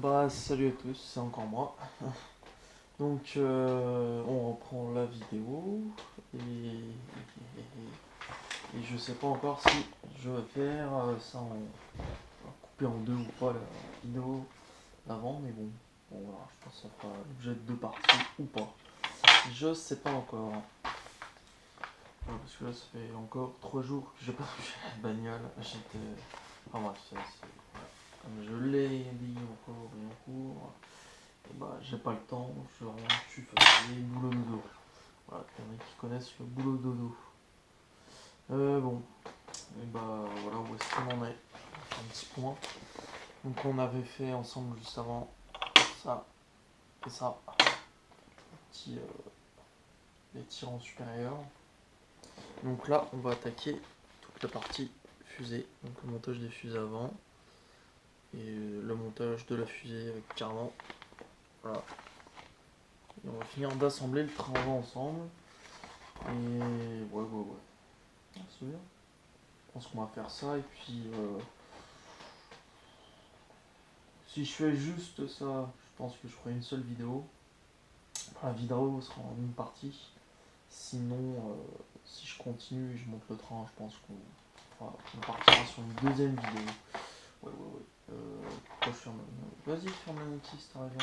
Bah salut à tous, c'est encore moi. Donc on reprend la vidéo et je sais pas encore si je vais faire ça en couper en deux ou pas la vidéo d'avant, mais bon voilà, je pense que ça fera l'objet de deux parties ou pas. Je sais pas encore. Ouais, parce que là ça fait encore 3 jours que j'ai pas touché la bagnole. J'étais. Enfin bref, voilà. Comme je l'ai dit encore et en cours. Et bah j'ai pas le temps, je suis fatigué, boulot dodo. Voilà, il y en a qui connaissent le boulot dodo. Bon, et bah voilà où est-ce qu'on en est. Un petit point. Donc on avait fait ensemble juste avant ça et ça. Petit, les tirants supérieurs. Donc là on va attaquer toute la partie fusée. Donc le montage des fusées avant. Et le montage de la fusée avec cardan. Voilà. Et on va finir d'assembler le train avant ensemble. Et ouais. C'est bien. Je pense qu'on va faire ça et puis si je fais juste ça, je pense que je ferai une seule vidéo. La vidéo sera en une partie. Sinon, si je continue et je monte le train, je pense qu'on partira sur une deuxième vidéo. Ouais. Pourquoi je ferme la... Vas-y, ferme la notice, t'as raison.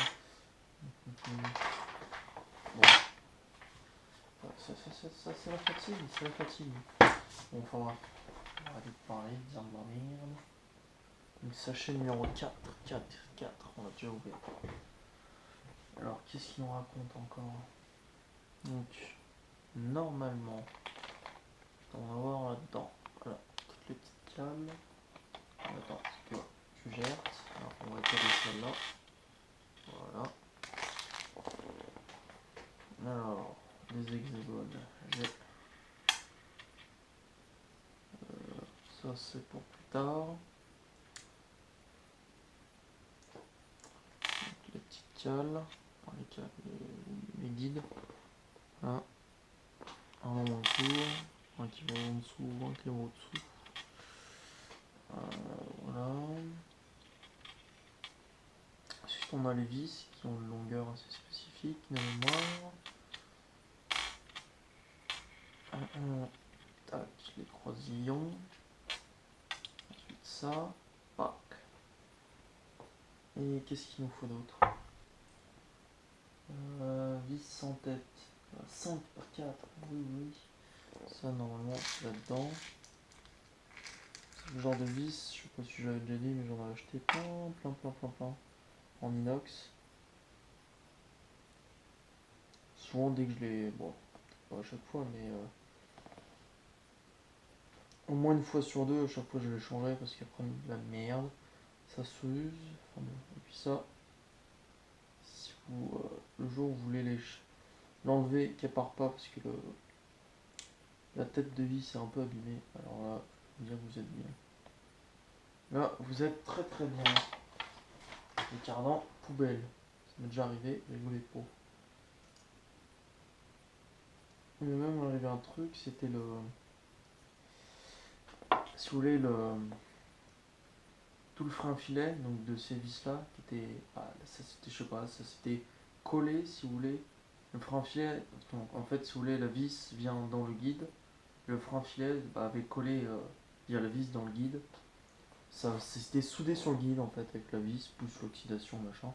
Bon. Ça c'est la fatigue. Bon, enfin bref. On va arrêter de parler, de dire de la merde. Donc sachet numéro 4, on a déjà ouvert. Alors qu'est-ce qu'il nous raconte encore? Donc normalement, on va voir là-dedans. Voilà, toutes les petites cales. Attends, parce que tu gères. Alors on va étaler celle-là. Voilà. Alors, les hexagones. J'ai. Ça c'est pour plus tard. Donc, les petites cales. Enfin, les guides. Voilà. Un en court. Un qui va en dessous, un qui va au-dessous. Voilà. Ensuite, on a les vis qui ont une longueur assez spécifique, de mémoire. Tac, les croisillons. Ensuite, ça. Pac. Et qu'est-ce qu'il nous faut d'autre? Vis sans tête. 5 par 4. Oui. Ça, normalement, c'est là-dedans. Ce genre de vis, je sais pas si j'avais déjà dit, mais j'en ai acheté plein. En inox. Souvent, dès que je les. Bon, pas à chaque fois, mais. Au moins une fois sur deux, à chaque fois je les changerai parce qu'après de la merde, ça s'use. Enfin, bon. Et puis ça, si vous, le jour où vous voulez l'enlever, qu'elle part pas parce que la tête de vis est un peu abîmée, alors là, je veux dire que vous êtes bien. Là, vous êtes très bien. Les cardans, poubelle. Ça m'est déjà arrivé, rigolez pas. Il m'est même arrivé un truc, c'était le. Si vous voulez, tout le frein filet, donc de ces vis là, qui était. Ah, ça c'était, je sais pas, ça s'était collé si vous voulez. Le frein filet, donc en fait, si vous voulez, la vis vient dans le guide. Le frein filet avait collé la vis dans le guide. Ça c'était soudé sur le guide en fait, avec la vis, plus l'oxydation, machin.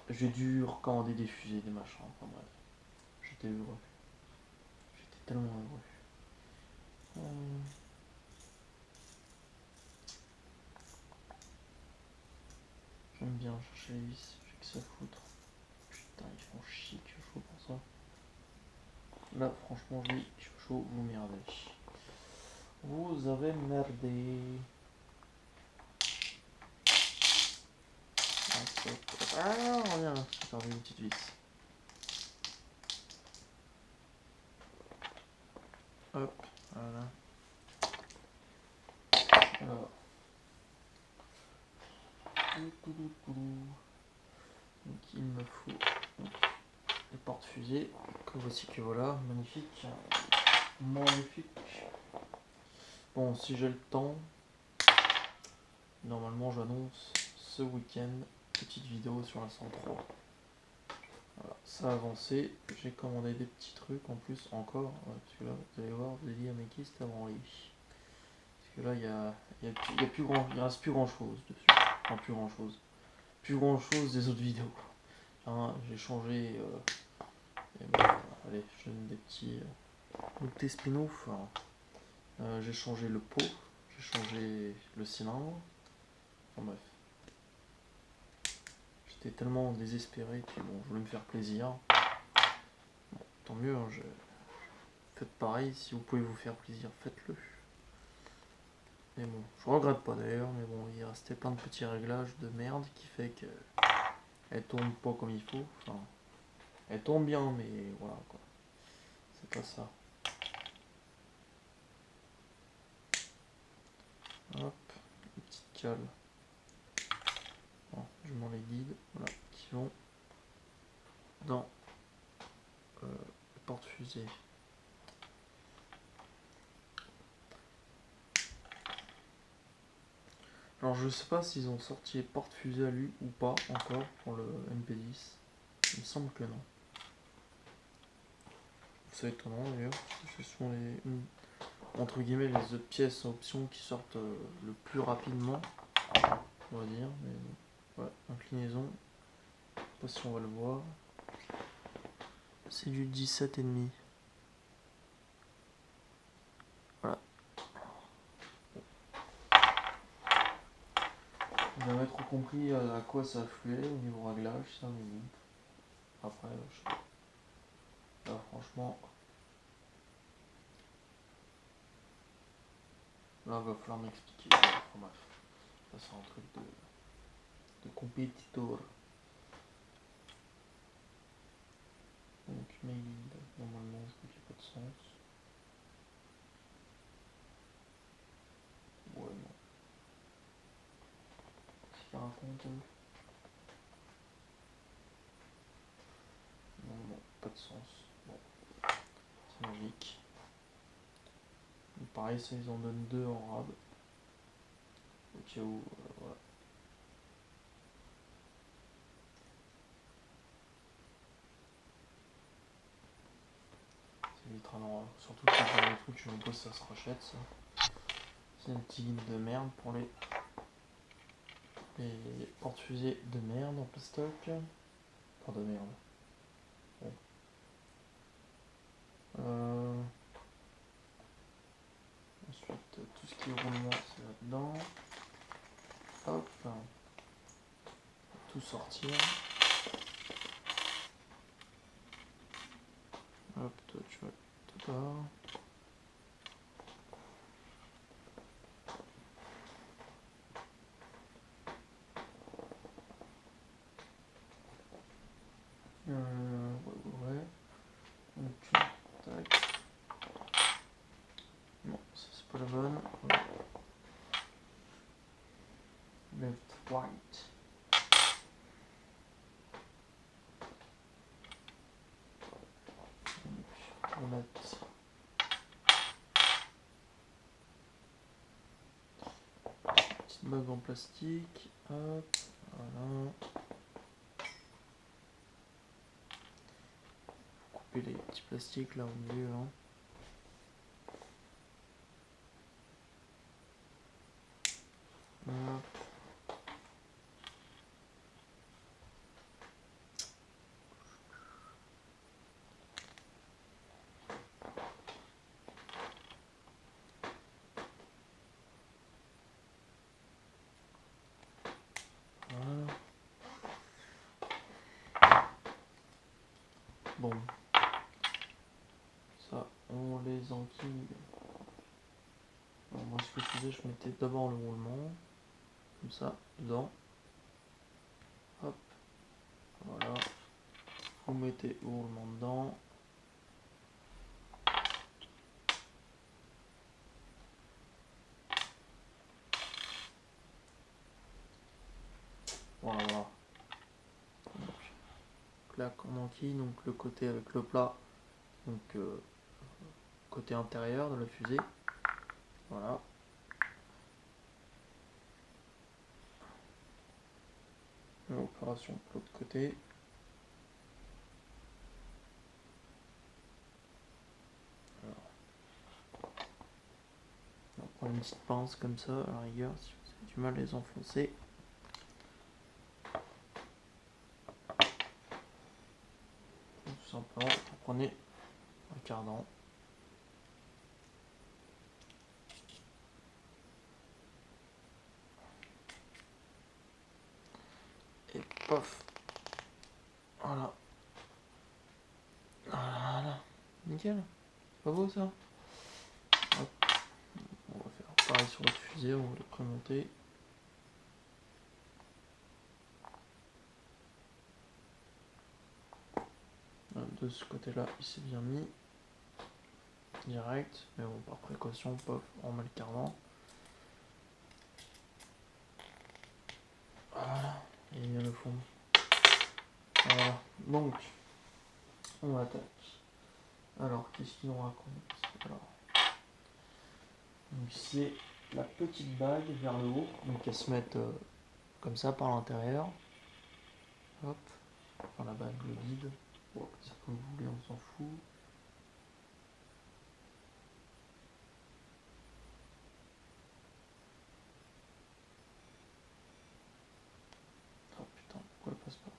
J'ai dû recommander des fusées, des machins, enfin bref. J'étais heureux. J'étais tellement heureux. J'aime bien chercher les vis, j'ai que ça foutre. Putain, ils font chier que chaud pour ça. Là, franchement, oui, chaud, vous merdez. Vous avez merdé. Ah, regarde, j'ai perdu une petite vis. Hop, voilà. Alors. Donc il me faut les porte-fusées. Que voici que voilà, magnifique. Bon, si j'ai le temps, normalement j'annonce ce week-end petite vidéo sur la 103. Voilà, ça a avancé. J'ai commandé des petits trucs en plus encore. Parce que là, vous allez voir, vous allez dire, mais qui c'est avant lui? Parce que là, il y a plus grand, il reste plus grand chose dessus. Enfin, plus grand chose. Plus grand chose des autres vidéos. Hein, j'ai changé. Allez, je donne des petits. Des spin-off. J'ai changé le pot. J'ai changé le cylindre. Enfin bref. J'étais tellement désespéré. Puis bon, je voulais me faire plaisir. Bon, tant mieux. Hein, faites pareil. Si vous pouvez vous faire plaisir, faites-le. Mais bon, je regrette pas d'ailleurs. Mais bon, il restait plein de petits réglages de merde qui fait que elle tourne pas comme il faut. Enfin, elle tourne bien, mais voilà quoi. C'est pas ça. Hop, une petite cale. Bon, je m'en les guide, voilà, qui vont dans le porte-fusée. Alors je sais pas s'ils ont sorti porte-fusée à lui ou pas encore pour le MP10. Il me semble que non. C'est étonnant d'ailleurs, parce que ce sont entre guillemets les autres pièces en option qui sortent le plus rapidement, on va dire. Mais voilà, inclinaison, je sais pas si on va le voir. C'est du 17,5. Voilà. J'ai jamais trop compris à quoi ça fluait au niveau réglage, ça, mais bon. Après, là, franchement, là, va falloir m'expliquer. Enfin, bref, ça, c'est un truc de compétiteur. Donc, mail, normalement, je crois qu'il n'y a pas de sens. Ouais, non. Qu'est-ce qu'il raconte, eux? Non, non, pas de sens. Bon, c'est magique. Et pareil, ça, ils en donnent deux en rab. Au cas où, voilà. C'est littéralement, surtout que c'est des trucs, je me pose, ça se rachète, ça. C'est un petit guide de merde pour les porte-fusées de merde en plastoc. Pas de merde. Bon. Ensuite, tout ce qui est roulement, c'est là-dedans. Hop. Tout sortir. Hop, toi tu vas tout part. Ouais. Donc, tac. Non, ça c'est pas la bonne. Left, right. Donc, on va mettre une petite bague en plastique. Hop, voilà. Couper les petits plastiques là au milieu. Hein. Hop. Voilà. Bon. Ça, on les enquille. Alors, moi, ce que je faisais, je mettais d'abord le roulement. Comme ça, dedans. Hop. Voilà. Vous mettez le roulement dedans. Voilà, voilà. Donc, clac, on enquille, donc le côté avec le plat. Donc, côté intérieur de la fusée. Voilà. l'opération de l'autre côté. On prend une petite pince comme ça, à la rigueur, si vous avez du mal à les enfoncer. Tout simplement, vous prenez un cardan. Et pof. Voilà. Voilà. Nickel. Pas beau ça? Hop. On va faire pareil sur l'autre fusée, on va le prémonter. De ce côté-là, il s'est bien mis. Direct. Mais bon, par précaution, pof, on met le cardan. Voilà. Et il vient le fond. Voilà. Donc, on attaque. Alors, qu'est-ce qu'il nous raconte? Alors, donc c'est la petite bague vers le haut, donc elle se met comme ça par l'intérieur. Hop, enfin la bague, le guide. Bon, ça comme vous voulez, on s'en fout. Oh putain, pourquoi elle passe pas?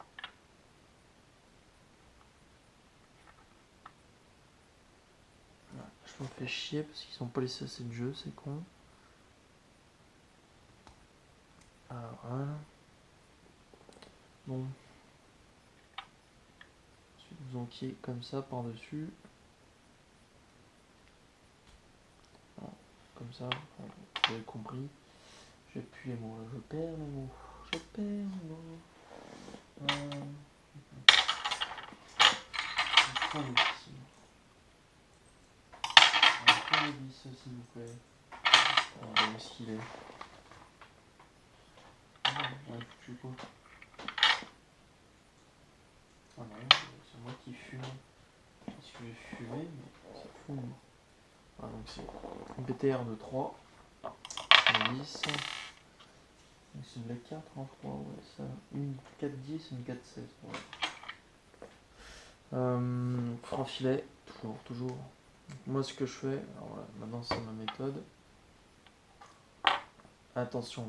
Ouais, je me fais chier parce qu'ils ont pas laissé assez de jeu, c'est con. Ah voilà. Bon. Ensuite vous enquillez comme ça par-dessus. Comme ça, vous avez compris. J'ai plus les mots, là. Je perds mes mots. Je perds mes mots. Un vis, s'il vous plaît. Où est-ce qu'il est? Ouais, foutu quoi. Ah non, c'est moi qui fume. Parce que j'ai fumé, mais ça fume. Ah, donc c'est une BTR de 3. 10. Donc c'est une la 4 en 3, ouais, ça. Une 4-10, une 4-16. Ouais. Frein filet, toujours. Donc, moi ce que je fais, alors voilà, maintenant c'est ma méthode. Attention.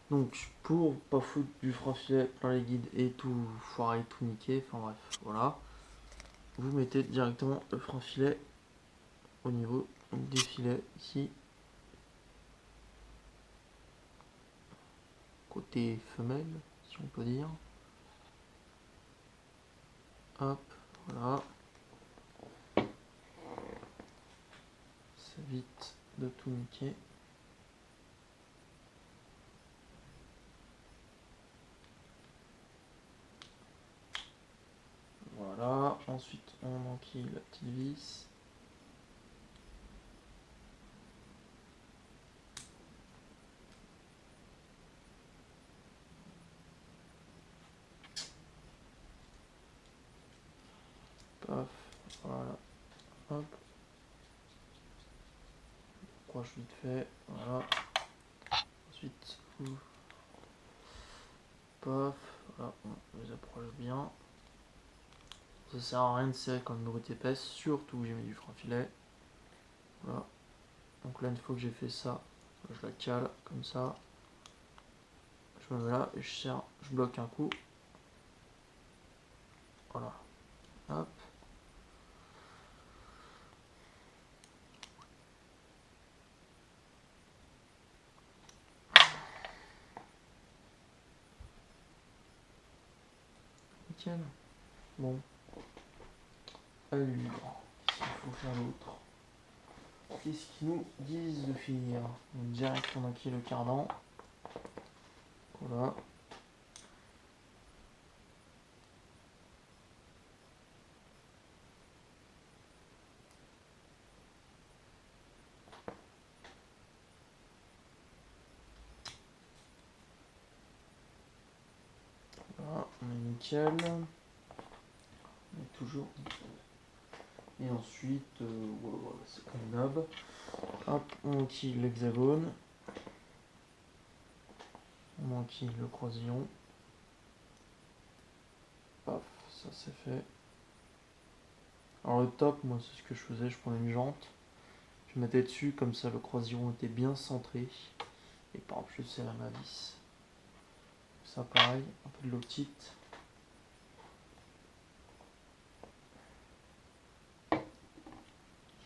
Donc pour pas foutre du frein filet plein les guides et tout foirer, tout niquer, enfin bref, voilà. Vous mettez directement le frein filet au niveau des filets ici. Côté femelle, si on peut dire. Hop, voilà. Ça évite de tout niquer. Voilà, ensuite on enquille la petite vis. Paf, voilà, hop. Je croche vite fait, voilà. Ensuite, paf, voilà, on les approche bien. Ça sert à rien de serrer quand une brute épaisse, surtout que j'ai mis du frein filet. Voilà. Donc là, une fois que j'ai fait ça, je la cale comme ça. Je me mets là et je serre, je bloque un coup. Voilà. Hop. Nickel. Bon. Allure. Qu'est-ce qu'il faut faire d'autre? Qu'est-ce qu'ils nous disent de finir? Donc direct on enquille le cardan. Voilà. Voilà, on est nickel. On est toujours nickel. Et ensuite, voilà, c'est comme d'hab. Hop, on enquille l'hexagone. On enquille le croisillon. Paf, ça c'est fait. Alors le top, moi c'est ce que je faisais, je prenais une jante, je mettais dessus, comme ça le croisillon était bien centré. Et par exemple je serrais ma vis. Ça pareil, un peu de l'otite. Je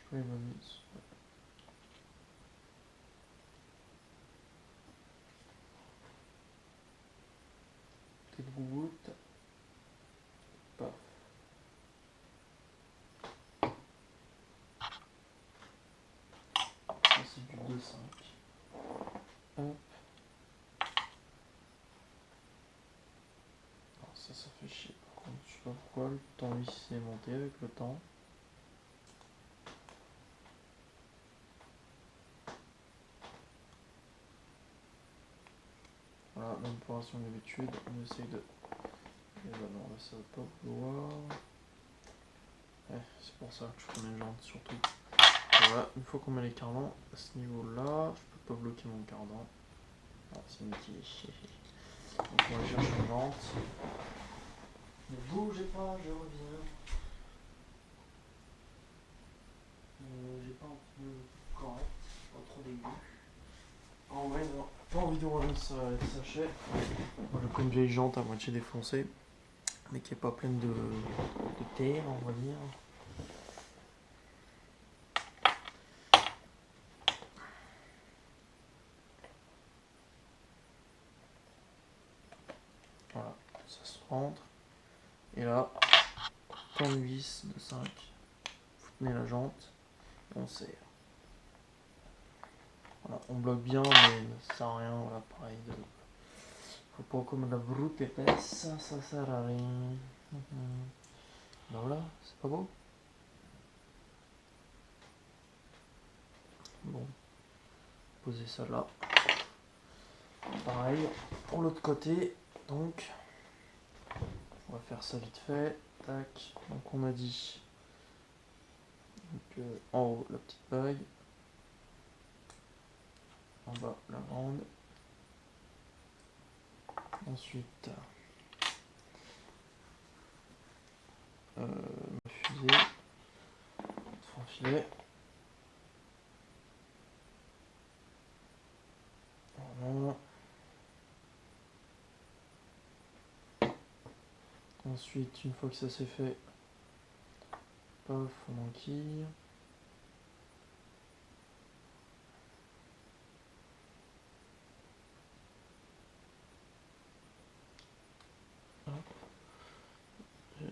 peux les vis. Petite goutte. Paf. Ça c'est du 2,5. Hop. Alors ça fait chier. Par contre, je sais pas pourquoi le temps lui s'est monté avec le temps. Voilà, même opération d'habitude, on essaye de... Et bah non, là ça va pas vouloir. Ouais, c'est pour ça que je prends les jantes surtout. Et voilà, une fois qu'on met les cardans à ce niveau-là, je peux pas bloquer mon cardan. Ah, c'est inutile. Donc on va chercher une jante. Ne bougez pas, je reviens. J'ai pas un pneu correct, pas trop dégueu. En vrai, non, pas envie de rouler sur les sachets. Moi j'ai pris une vieille jante à moitié défoncée, mais qui est pas pleine de terre, on va dire. Voilà, ça se rentre. Et là, tournevis de 5. Vous tenez la jante, et on serre. Voilà, on bloque bien, mais ça sert à rien, voilà, pareil. Faut pas comme la broute épaisse, ça sert à rien. Ben voilà, c'est pas beau. Bon, poser ça là. Pareil, pour l'autre côté, donc, on va faire ça vite fait. Tac, donc on a dit, donc, en haut la petite bague, en bas la grande. Ensuite, ma fusée, fond filet. Voilà. Ensuite, une fois que ça c'est fait, paf, on enquille.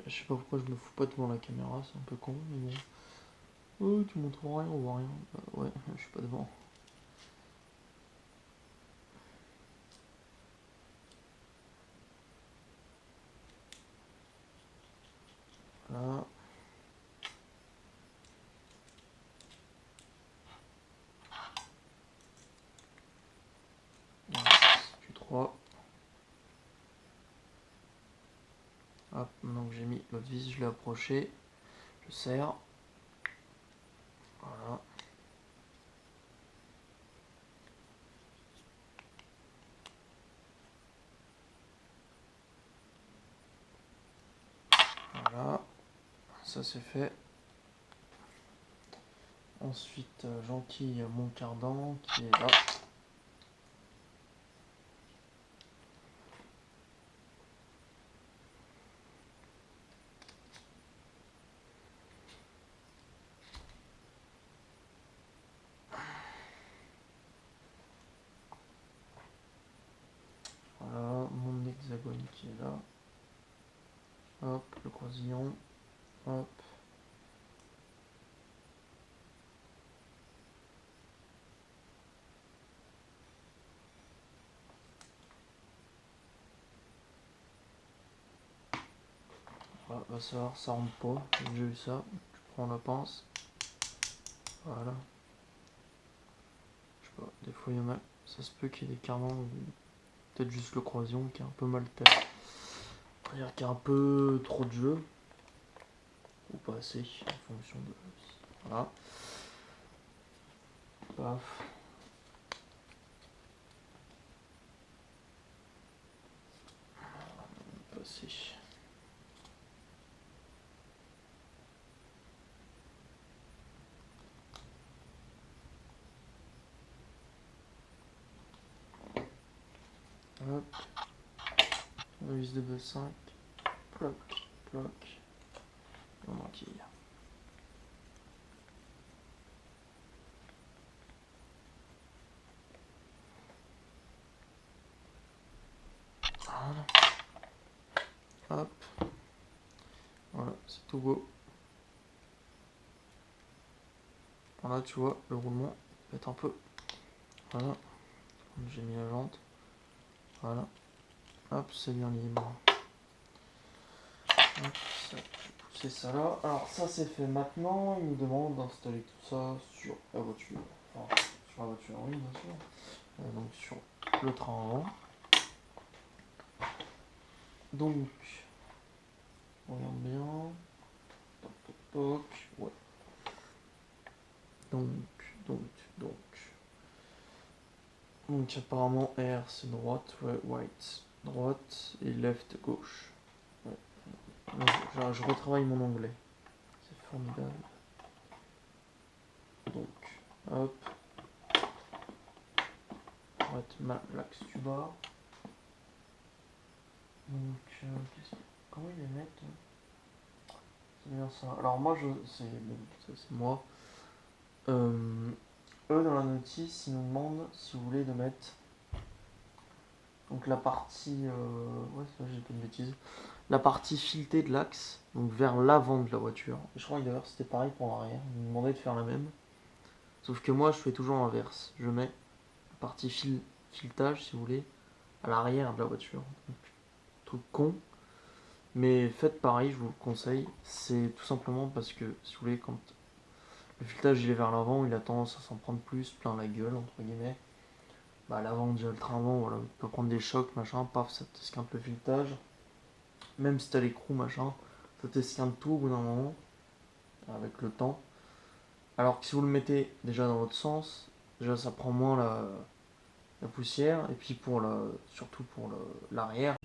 Je sais pas pourquoi je me fous pas devant la caméra, c'est un peu con, mais bon. Oh, tu montres rien, on voit rien. Bah ouais, je suis pas devant. Voilà. Q3. Hop, maintenant que j'ai mis l'autre vis, je l'ai approché. Je serre. Voilà. Voilà. Ça c'est fait. Ensuite, j'enquille mon cardan qui est là. Voilà, mon hexagone qui est là. Hop, le croisillon. Hop. Voilà, va savoir, ça rentre pas. J'ai déjà eu ça. Tu prends la pince. Voilà. Je sais pas, des fois il y en a. Ça se peut qu'il y ait des cardans. Peut-être juste le croisillon qui est un peu mal fait. C'est-à-dire qu'il y a un peu trop de jeu. Ou pas assez, en fonction de... Voilà. Paf. monter. Hop. On vis de B5. Ploc, ploc. On enquille. Voilà. Hop. Voilà, c'est tout beau. Voilà, tu vois, le roulement peut être un peu. Voilà. J'ai mis la jante. Voilà. Hop, c'est bien libre. Hop, ça, je vais pousser ça là. Alors ça c'est fait maintenant. Il nous demande d'installer tout ça sur la voiture. Enfin, sur la voiture, oui, bien sûr. Donc sur le train avant. Donc, on regarde bien. Toc, toc, toc. Ouais. Donc, donc, donc. Donc apparemment R c'est droite, ouais, right, droite et left gauche. Ouais. Donc, je retravaille mon anglais. C'est formidable. Donc, hop. On va mettre l'axe du bas. Donc, comment ils les mettent? C'est bien ça. Alors moi, c'est bon, ça c'est moi. Eux, dans la notice, ils nous demandent si vous voulez de mettre donc la partie, ouais, ça, j'ai pas de bêtises, la partie filetée de l'axe, donc vers l'avant de la voiture. Et je crois que d'ailleurs c'était pareil pour l'arrière. Ils me demandaient de faire la même. Sauf que moi, je fais toujours l'inverse. Je mets la partie filetage, si vous voulez, à l'arrière de la voiture. Donc, truc con. Mais faites pareil, je vous le conseille. C'est tout simplement parce que, si vous voulez, quand le filetage il est vers l'avant, il a tendance à s'en prendre plus plein la gueule, entre guillemets. Bah, l'avant, déjà le train avant, voilà, il peut prendre des chocs, machin, paf, ça t'esquinte le filetage. Même si t'as l'écrou, machin, ça t'esquinte tout au bout d'un moment, avec le temps. Alors que si vous le mettez déjà dans l'autre sens, déjà ça prend moins la poussière, et puis surtout pour l'arrière.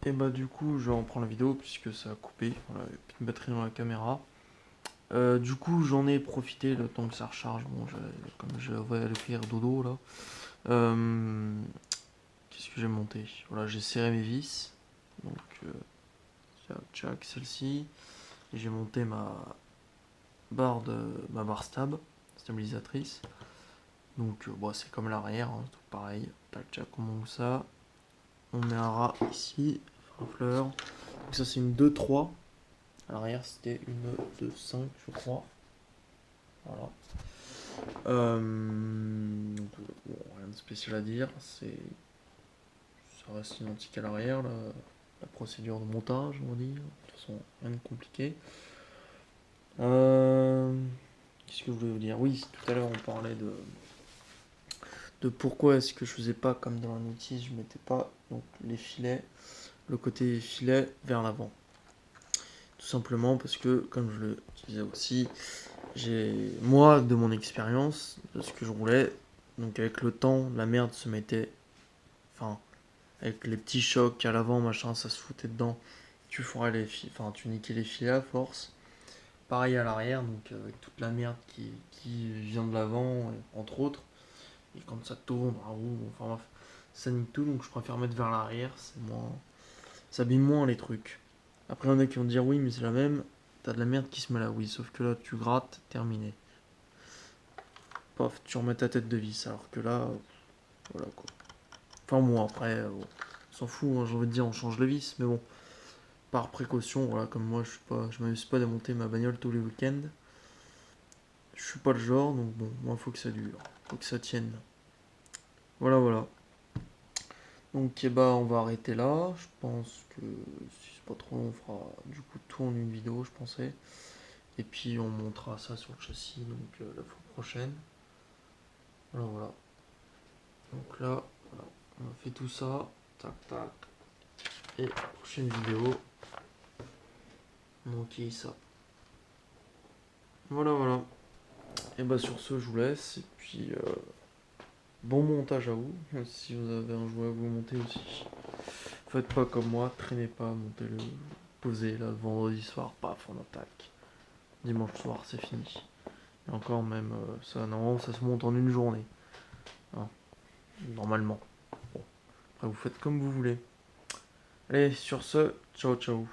Et bah du coup je reprends la vidéo puisque ça a coupé, voilà, il n'y a plus de batterie dans la caméra. Du coup j'en ai profité le temps que ça recharge, bon comme je vais aller faire dodo là. Qu'est-ce que j'ai monté? Voilà, j'ai serré mes vis, donc tchac, celle-ci, et j'ai monté ma barre stabilisatrice. Donc bon, c'est comme l'arrière, hein, tout pareil, tac tchac, on monte ça. On met un rat ici, un fleur. Donc ça c'est une 2-3. À l'arrière c'était une 2-5 je crois. Voilà. Donc, bon, rien de spécial à dire. Ça reste identique à l'arrière, la procédure de montage, on va dire. De toute façon, rien de compliqué. Qu'est-ce que je voulais vous dire? Oui, tout à l'heure on parlait de pourquoi est-ce que je faisais pas comme dans la notice, je mettais pas donc les filets, le côté filet vers l'avant. Tout simplement parce que, comme je le disais aussi, moi, de mon expérience, de ce que je roulais, donc avec le temps, la merde se mettait, enfin, avec les petits chocs à l'avant, machin, ça se foutait dedans. Tu foirais tu niquais les filets à force. Pareil à l'arrière, donc avec toute la merde qui vient de l'avant, entre autres. Et quand ça tourne, en roue, enfin bref, ça nique tout, donc je préfère mettre vers l'arrière, c'est moins. Ça abîme moins les trucs. Après, il y en a qui vont dire oui, mais c'est la même, t'as de la merde qui se met là, oui, sauf que là, tu grattes, terminé. Paf, tu remets ta tête de vis, alors que là, voilà quoi. Enfin, bon, après, on s'en fout, hein, j'ai envie de dire, on change les vis, mais bon, par précaution, voilà, comme moi, je m'amuse pas à démonter ma bagnole tous les week-ends. Je suis pas le genre, donc bon, moi, faut que ça dure, faut que ça tienne. Voilà, voilà. Donc eh bah, on va arrêter là. Je pense que si c'est pas trop long, on fera du coup tout en une vidéo, je pensais. Et puis on montrera ça sur le châssis donc la fois prochaine. Voilà, voilà. Donc là, voilà, on a fait tout ça. Tac, tac. Et prochaine vidéo. Donc ça. Voilà, voilà. Et bah sur ce, je vous laisse. Et puis bon montage à vous. Si vous avez un jouet à vous monter aussi. Faites pas comme moi, traînez pas, montez-le, posez là, le vendredi soir, paf, on attaque. Dimanche soir, c'est fini. Et encore même, ça, normalement, ça se monte en une journée. Hein, normalement. Bon, après, vous faites comme vous voulez. Allez, sur ce, ciao ciao.